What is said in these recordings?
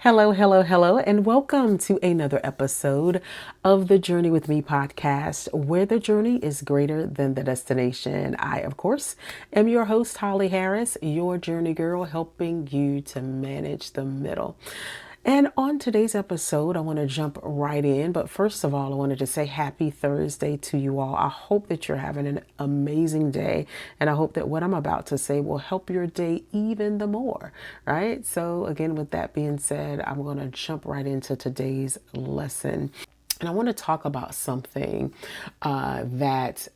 Hello, hello, hello, and welcome to another episode of the Journey with Me podcast, where the journey is greater than the destination. I, of course, am your host, Holly Harris, your journey girl, helping you to manage the middle. And on today's episode, I want to jump right in. But first of all, I wanted to say happy Thursday to you all. I hope that you're having an amazing day. And I hope that what I'm about to say will help your day even the more, right? So, again, with that being said, I'm going to jump right into today's lesson. And I want to talk about something that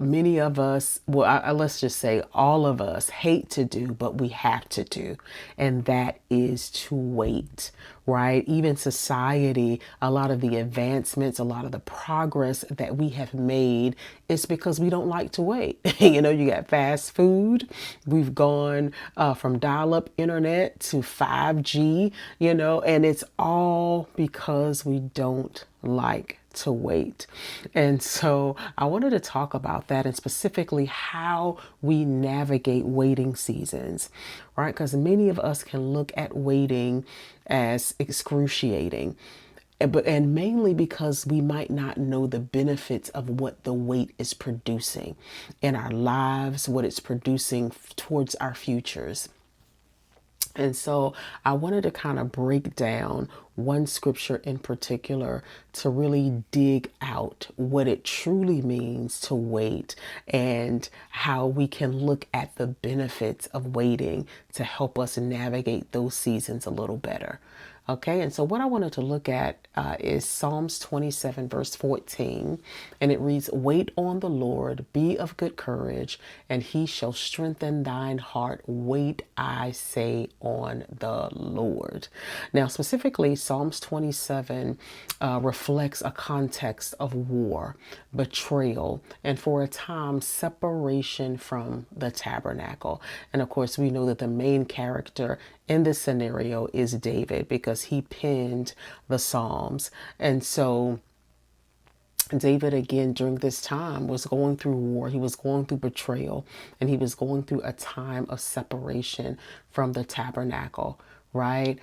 many of us, let's just say all of us hate to do, but we have to do. And that is to wait, right? Even society, a lot of the advancements, a lot of the progress that we have made is because we don't like to wait. You got fast food. We've gone from dial-up internet to 5G, and it's all because we don't like to wait. And so I wanted to talk about that and specifically how we navigate waiting seasons, right? Because many of us can look at waiting as excruciating. And mainly because we might not know the benefits of what the wait is producing in our lives, what it's producing towards our futures. And so I wanted to kind of break down one scripture in particular to really dig out what it truly means to wait and how we can look at the benefits of waiting to help us navigate those seasons a little better. Okay, and so what I wanted to look at is Psalms 27, verse 14, and it reads, "Wait on the Lord, be of good courage, and he shall strengthen thine heart. Wait, I say, on the Lord." Now, specifically, Psalms 27 reflects a context of war, betrayal, and for a time, separation from the tabernacle. And of course, we know that the main character in this scenario is David because he penned the Psalms. And so David, again, during this time was going through war. He was going through betrayal, and he was going through a time of separation from the tabernacle, right?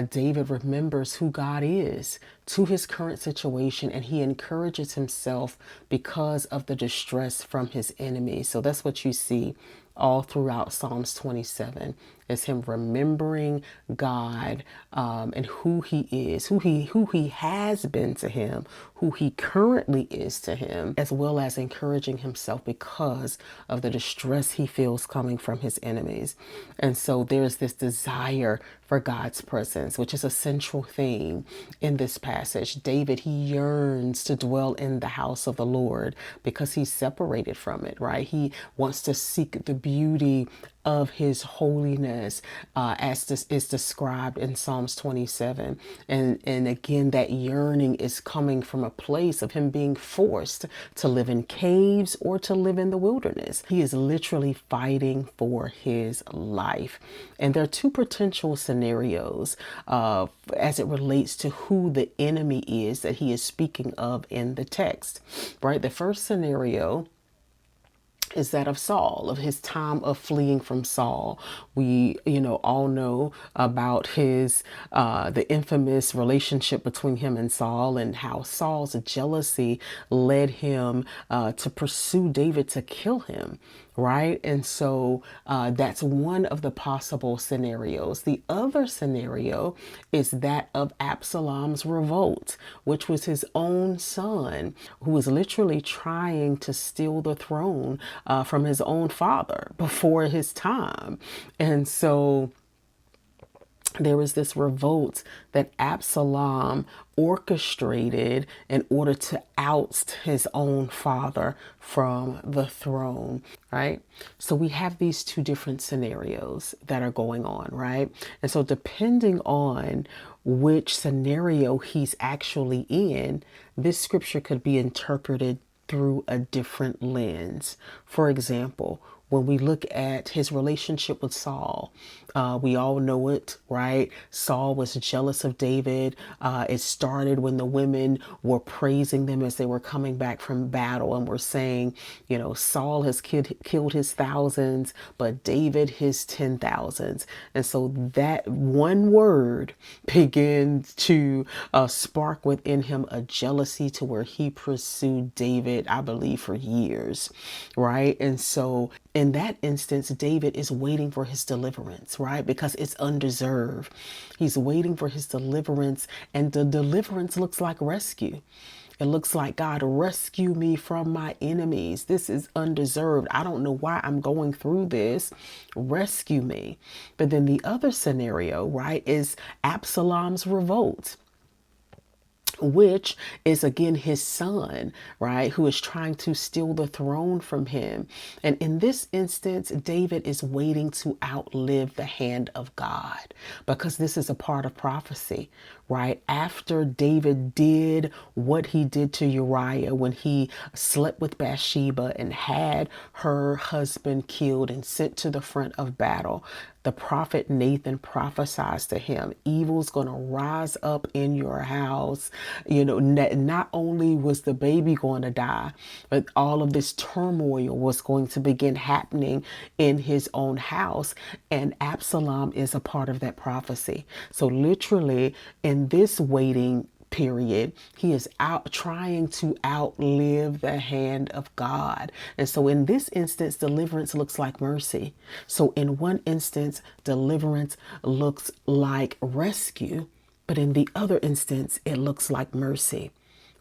David remembers who God is to his current situation, and he encourages himself because of the distress from his enemies. So that's what you see all throughout Psalms 27 is him remembering God and who he is, who he has been to him, who he currently is to him, as well as encouraging himself because of the distress he feels coming from his enemies. And so there's this desire for God's presence, which is a central theme in this passage. David, he yearns to dwell in the house of the Lord because he's separated from it, right? He wants to seek the beauty of his holiness, as this is described in Psalms 27. And again, that yearning is coming from a place of him being forced to live in caves or to live in the wilderness. He is literally fighting for his life. And there are two potential scenarios as it relates to who the enemy is that he is speaking of in the text, right? The first scenario is that of Saul, of his time of fleeing from Saul. We, all know about the infamous relationship between him and Saul, and how Saul's jealousy led him to pursue David to kill him, right? And so that's one of the possible scenarios. The other scenario is that of Absalom's revolt, which was his own son who was literally trying to steal the throne from his own father before his time. And so there was this revolt that Absalom orchestrated in order to oust his own father from the throne, right? So we have these two different scenarios that are going on, right? And so depending on which scenario he's actually in, this scripture could be interpreted through a different lens. For example, when we look at his relationship with Saul, we all know it, right? Saul was jealous of David. It started when the women were praising them as they were coming back from battle and were saying, you know, Saul has killed his thousands, but David his 10,000s. And so that one word began to spark within him a jealousy to where he pursued David, I believe, for years, right? And so in that instance, David is waiting for his deliverance, right? Because it's undeserved. He's waiting for his deliverance, and the deliverance looks like rescue. It looks like, God, rescue me from my enemies. This is undeserved. I don't know why I'm going through this. Rescue me. But then the other scenario, right, is Absalom's revolt, which is again his son, right, who is trying to steal the throne from him. And in this instance, David is waiting to outlive the hand of God, because this is a part of prophecy, right? After David did what he did to Uriah when he slept with Bathsheba and had her husband killed and sent to the front of battle, the prophet Nathan prophesies to him, evil's going to rise up in your house. You know, not only was the baby going to die, but all of this turmoil was going to begin happening in his own house. And Absalom is a part of that prophecy. So literally in this waiting period, he is out trying to outlive the hand of God. And so in this instance, deliverance looks like mercy. So in one instance, deliverance looks like rescue, but in the other instance, it looks like mercy.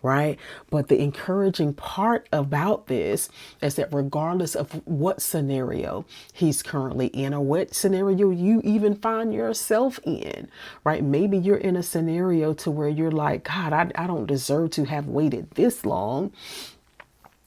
Right? But the encouraging part about this is that regardless of what scenario he's currently in or what scenario you even find yourself in, right? Maybe you're in a scenario to where you're like, God, I don't deserve to have waited this long.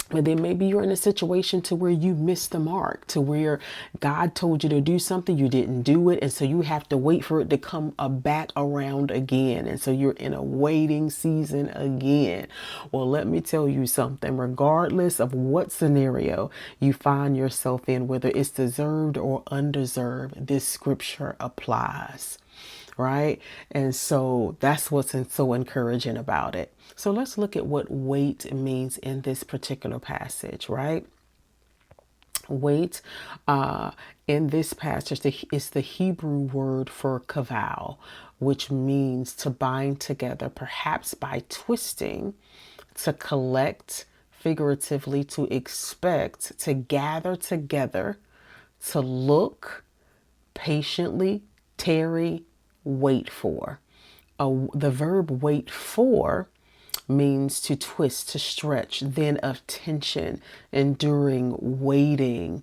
But then maybe you're in a situation to where you missed the mark, to where God told you to do something, you didn't do it. And so you have to wait for it to come back around again. And so you're in a waiting season again. Well, let me tell you something, regardless of what scenario you find yourself in, whether it's deserved or undeserved, this scripture applies. Right? And so that's what's so encouraging about it. So let's look at what wait means in this particular passage, right? Wait in this passage is the Hebrew word for kaval, which means to bind together, perhaps by twisting, to collect, figuratively, to expect, to gather together, to look, patiently, tarry, wait for. The verb wait for means to twist, to stretch, then of tension, enduring, waiting,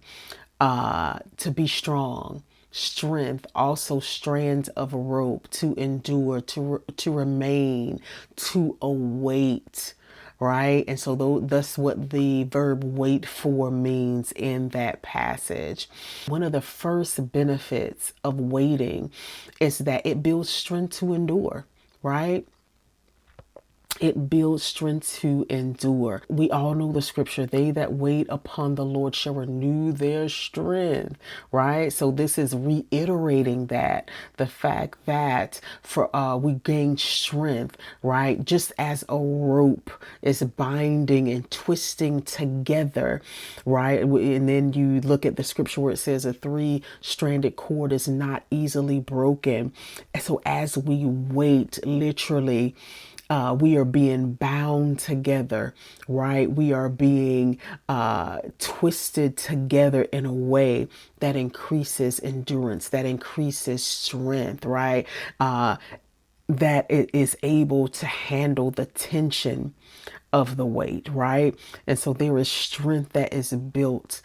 to be strong. Strength, also strands of rope, to endure, to remain, to await. Right? And so that's what the verb wait for means in that passage. One of the first benefits of waiting is that it builds strength to endure, right? It builds strength to endure. We all know the scripture, they that wait upon the Lord shall renew their strength, right? So this is reiterating that, the fact that we gain strength, right? Just as a rope is binding and twisting together, right? And then you look at the scripture where it says a three-stranded cord is not easily broken. So as we wait, literally, we are being bound together, right? We are being twisted together in a way that increases endurance, that increases strength, right? That it is able to handle the tension of the weight, right? And so there is strength that is built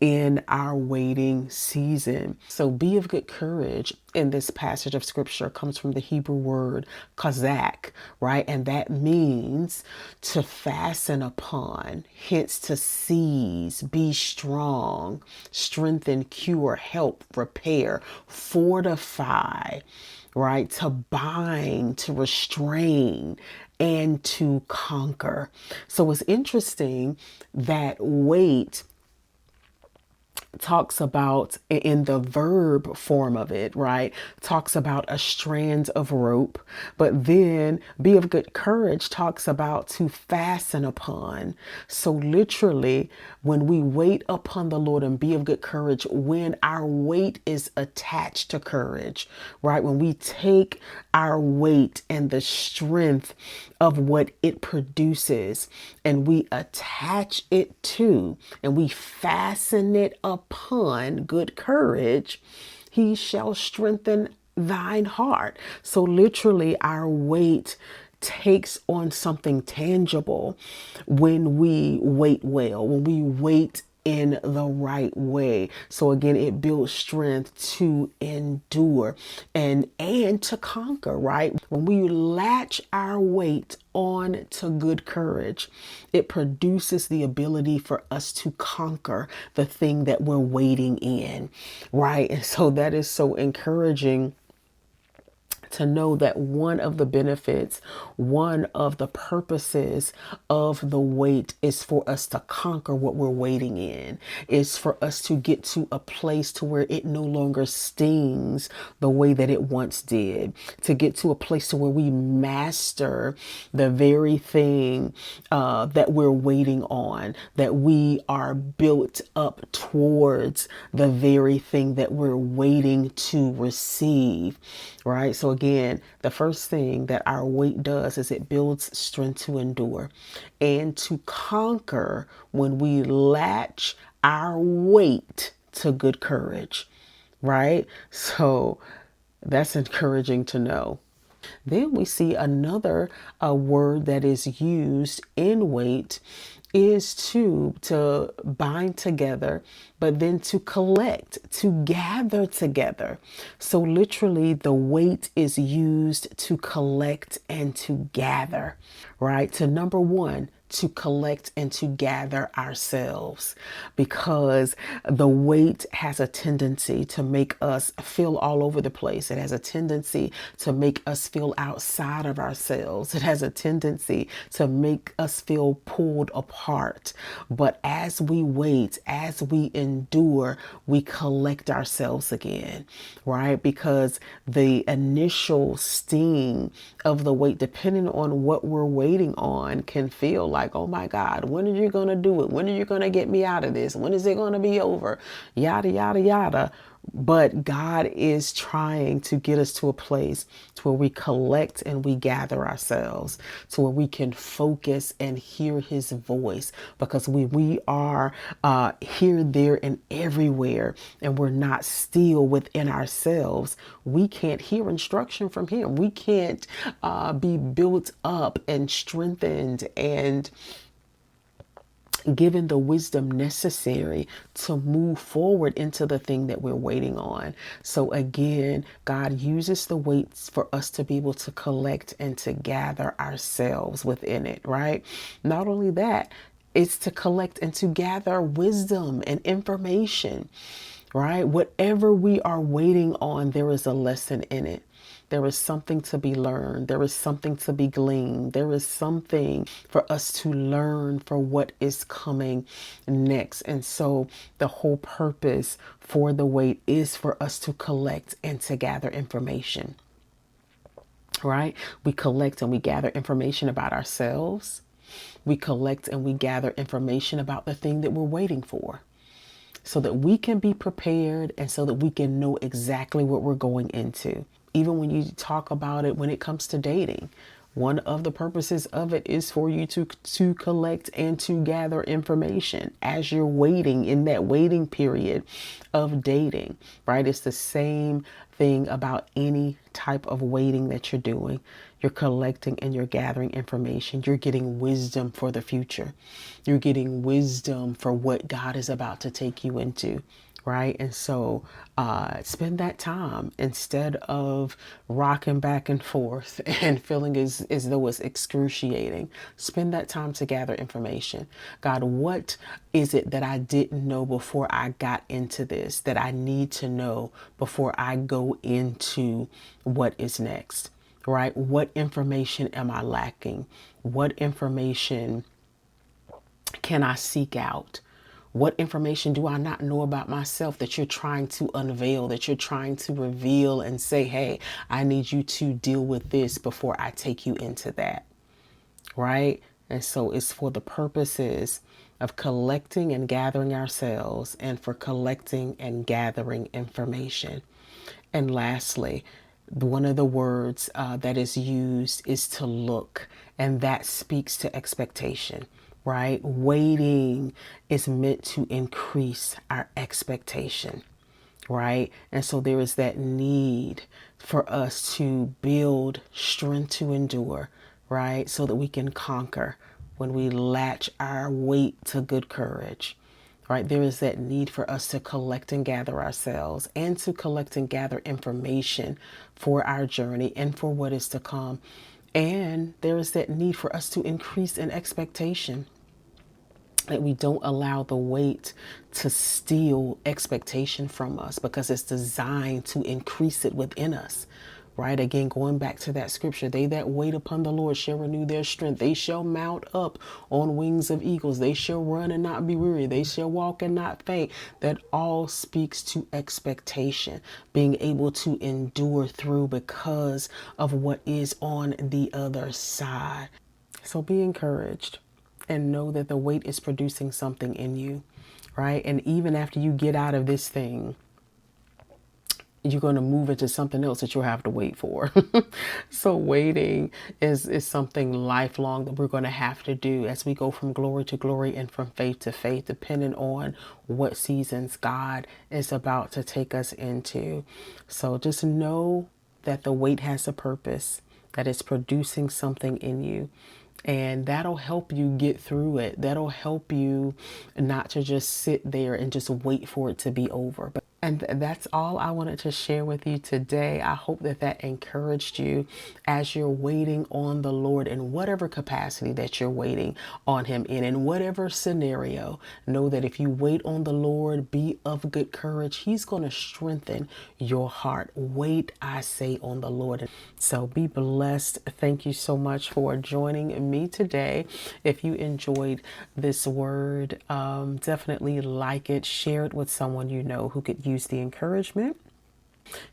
in our waiting season. So be of good courage in this passage of scripture. Comes from the Hebrew word kazak, right? And that means to fasten upon, hence to seize, be strong, strengthen, cure, help, repair, fortify, right? To bind, to restrain, and to conquer. So it's interesting that wait talks about, in the verb form of it, right? Talks about a strand of rope. But then be of good courage talks about to fasten upon. So literally, when we wait upon the Lord and be of good courage, when our weight is attached to courage, right? When we take our weight and the strength of what it produces and we attach it to, and we fasten it upon good courage, he shall strengthen thine heart. So literally, our weight takes on something tangible when we wait well, when we wait in the right way. So again, it builds strength to endure and to conquer, right? When we latch our weight on to good courage, it produces the ability for us to conquer the thing that we're waiting in, right? And so that is so encouraging to know that one of the benefits, one of the purposes of the wait is for us to conquer what we're waiting in, is for us to get to a place to where it no longer stings the way that it once did, to get to a place to where we master the very thing that we're waiting on, that we are built up towards the very thing that we're waiting to receive, right? So again, the first thing that our weight does is it builds strength to endure and to conquer when we latch our weight to good courage, right? So that's encouraging to know. Then we see another word that is used in weight is to bind together, but then to collect, to gather together. So literally the weight is used to collect and to gather, right? To number one, to collect and to gather ourselves, because the weight has a tendency to make us feel all over the place. It has a tendency to make us feel outside of ourselves. It has a tendency to make us feel pulled apart. But as we wait, as we endure, we collect ourselves again, right? Because the initial sting of the weight, depending on what we're waiting on, can feel like, oh my God, when are you going to do it? When are you going to get me out of this? When is it going to be over? Yada, yada, yada. But God is trying to get us to a place to where we collect and we gather ourselves, to where we can focus and hear his voice. Because we are here, there, and everywhere, and we're not still within ourselves, we can't hear instruction from him. We can't be built up and strengthened and given the wisdom necessary to move forward into the thing that we're waiting on. So again, God uses the weights for us to be able to collect and to gather ourselves within it, right? Not only that, it's to collect and to gather wisdom and information, right? Whatever we are waiting on, there is a lesson in it. There is something to be learned. There is something to be gleaned. There is something for us to learn for what is coming next. And so the whole purpose for the wait is for us to collect and to gather information, right? We collect and we gather information about ourselves. We collect and we gather information about the thing that we're waiting for, so that we can be prepared and so that we can know exactly what we're going into. Even when you talk about it, when it comes to dating, one of the purposes of it is for you to collect and to gather information as you're waiting in that waiting period of dating, right? It's the same thing about any type of waiting that you're doing. You're collecting and you're gathering information. You're getting wisdom for the future. You're getting wisdom for what God is about to take you into, right? And so spend that time instead of rocking back and forth and feeling as though it's excruciating. Spend that time to gather information. God, what is it that I didn't know before I got into this that I need to know before I go into what is next, right? What information am I lacking? What information can I seek out? What information do I not know about myself that you're trying to unveil, that you're trying to reveal and say, hey, I need you to deal with this before I take you into that, right? And so it's for the purposes of collecting and gathering ourselves and for collecting and gathering information. And lastly, one of the words that is used is to look, and that speaks to expectation, right? Waiting is meant to increase our expectation, right? And so there is that need for us to build strength to endure, right? So that we can conquer when we latch our weight to good courage, right? There is that need for us to collect and gather ourselves and to collect and gather information for our journey and for what is to come. And there is that need for us to increase in expectation, that we don't allow the weight to steal expectation from us, because it's designed to increase it within us. Right? Again, going back to that scripture, they that wait upon the Lord shall renew their strength. They shall mount up on wings of eagles. They shall run and not be weary. They shall walk and not faint. That all speaks to expectation, being able to endure through because of what is on the other side. So be encouraged and know that the wait is producing something in you, right? And even after you get out of this thing, you're going to move into something else that you'll have to wait for. So waiting is something lifelong that we're going to have to do as we go from glory to glory and from faith to faith, depending on what seasons God is about to take us into. So just know that the wait has a purpose, that it's producing something in you. And that'll help you get through it. That'll help you not to just sit there and just wait for it to be over. And that's all I wanted to share with you today. I hope that that encouraged you as you're waiting on the Lord in whatever capacity that you're waiting on Him in whatever scenario. Know that if you wait on the Lord, be of good courage. He's going to strengthen your heart. Wait, I say, on the Lord. So be blessed. Thank you so much for joining me today. If you enjoyed this word, definitely like it, share it with someone you know who could use the encouragement.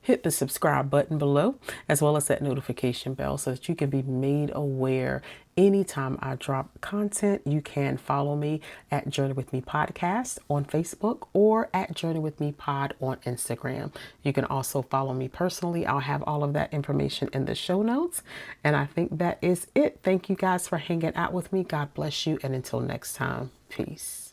Hit the subscribe button below, as well as that notification bell, so that you can be made aware anytime I drop content. You can follow me at Journey With Me Podcast on Facebook or at Journey With Me Pod on Instagram. You can also follow me personally. I'll have all of that information in the show notes. And I think that is it. Thank you guys for hanging out with me. God bless you. And until next time, peace.